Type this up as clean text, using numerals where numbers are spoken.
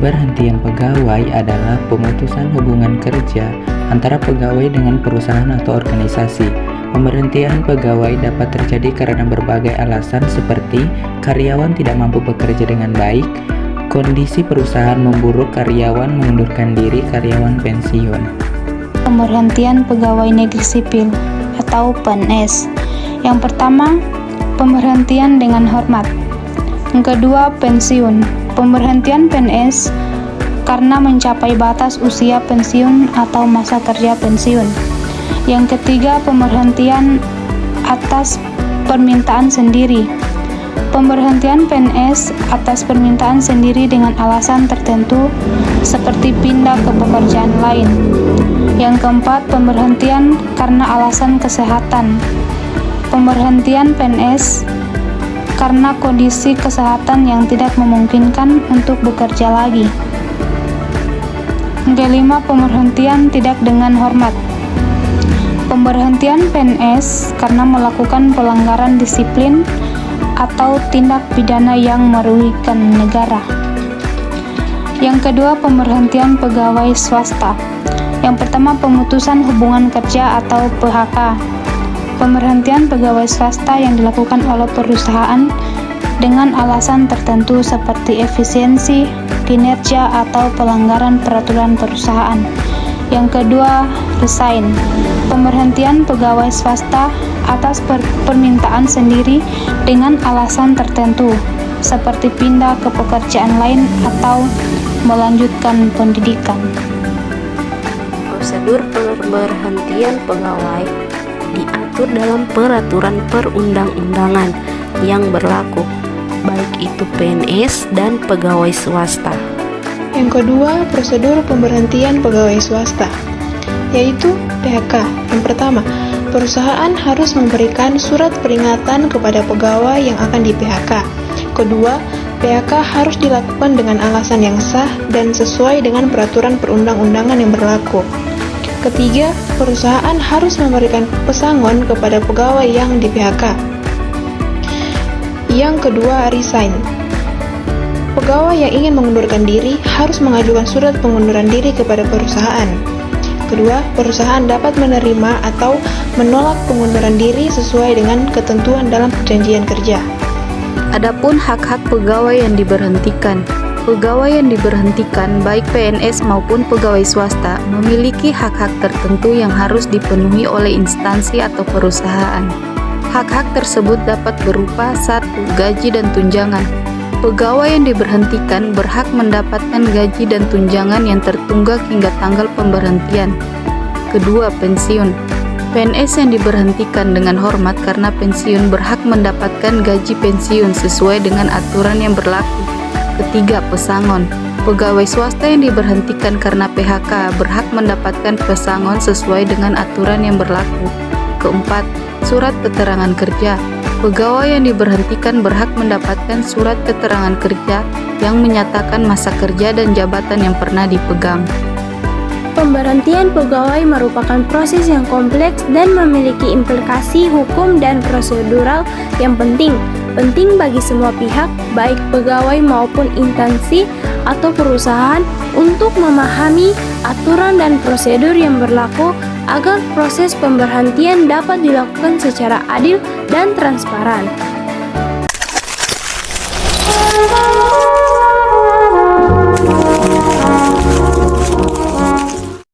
Pemberhentian pegawai adalah pemutusan hubungan kerja antara pegawai dengan perusahaan atau organisasi. Pemberhentian pegawai dapat terjadi karena berbagai alasan seperti karyawan tidak mampu bekerja dengan baik, kondisi perusahaan memburuk, karyawan mengundurkan diri, karyawan pensiun. Pemberhentian pegawai negeri sipil atau PNS. Yang pertama, pemberhentian dengan hormat. Yang kedua, pensiun. Pemberhentian PNS karena mencapai batas usia pensiun atau masa kerja pensiun. Yang ketiga, pemberhentian atas permintaan sendiri. Pemberhentian PNS atas permintaan sendiri dengan alasan tertentu seperti pindah ke pekerjaan lain. Yang keempat, pemberhentian karena alasan kesehatan. Pemberhentian PNS karena kondisi kesehatan yang tidak memungkinkan untuk bekerja lagi. Yang kelima, pemberhentian tidak dengan hormat. Pemberhentian PNS karena melakukan pelanggaran disiplin atau tindak pidana yang merugikan negara. Yang kedua, pemberhentian pegawai swasta. Yang pertama, pemutusan hubungan kerja atau PHK. Pemberhentian pegawai swasta yang dilakukan oleh perusahaan dengan alasan tertentu seperti efisiensi, kinerja, atau pelanggaran peraturan perusahaan. Yang kedua, resign. Pemberhentian pegawai swasta atas permintaan sendiri dengan alasan tertentu seperti pindah ke pekerjaan lain atau melanjutkan pendidikan. Prosedur pemberhentian pegawai diatur dalam peraturan perundang-undangan yang berlaku, baik itu PNS dan pegawai swasta. Yang kedua, prosedur pemberhentian pegawai swasta, yaitu PHK. Yang pertama, perusahaan harus memberikan surat peringatan kepada pegawai yang akan di-PHK. Kedua, PHK harus dilakukan dengan alasan yang sah dan sesuai dengan peraturan perundang-undangan yang berlaku. Ketiga, perusahaan harus memberikan pesangon kepada pegawai yang di-PHK. Yang kedua, resign. Pegawai yang ingin mengundurkan diri harus mengajukan surat pengunduran diri kepada perusahaan. Kedua, perusahaan dapat menerima atau menolak pengunduran diri sesuai dengan ketentuan dalam perjanjian kerja. Adapun hak-hak pegawai yang diberhentikan. Pegawai yang diberhentikan, baik PNS maupun pegawai swasta, memiliki hak-hak tertentu yang harus dipenuhi oleh instansi atau perusahaan. Hak-hak tersebut dapat berupa 1. Gaji dan tunjangan. Pegawai yang diberhentikan berhak mendapatkan gaji dan tunjangan yang tertunggak hingga tanggal pemberhentian. Kedua, pensiun. PNS yang diberhentikan dengan hormat karena pensiun berhak mendapatkan gaji pensiun sesuai dengan aturan yang berlaku. Ketiga, pesangon. Pegawai swasta yang diberhentikan karena PHK berhak mendapatkan pesangon sesuai dengan aturan yang berlaku. Keempat, surat keterangan kerja. Pegawai yang diberhentikan berhak mendapatkan surat keterangan kerja yang menyatakan masa kerja dan jabatan yang pernah dipegang. Pemberhentian pegawai merupakan proses yang kompleks dan memiliki implikasi hukum dan prosedural yang penting bagi semua pihak, baik pegawai maupun instansi atau perusahaan, untuk memahami aturan dan prosedur yang berlaku agar proses pemberhentian dapat dilakukan secara adil dan transparan.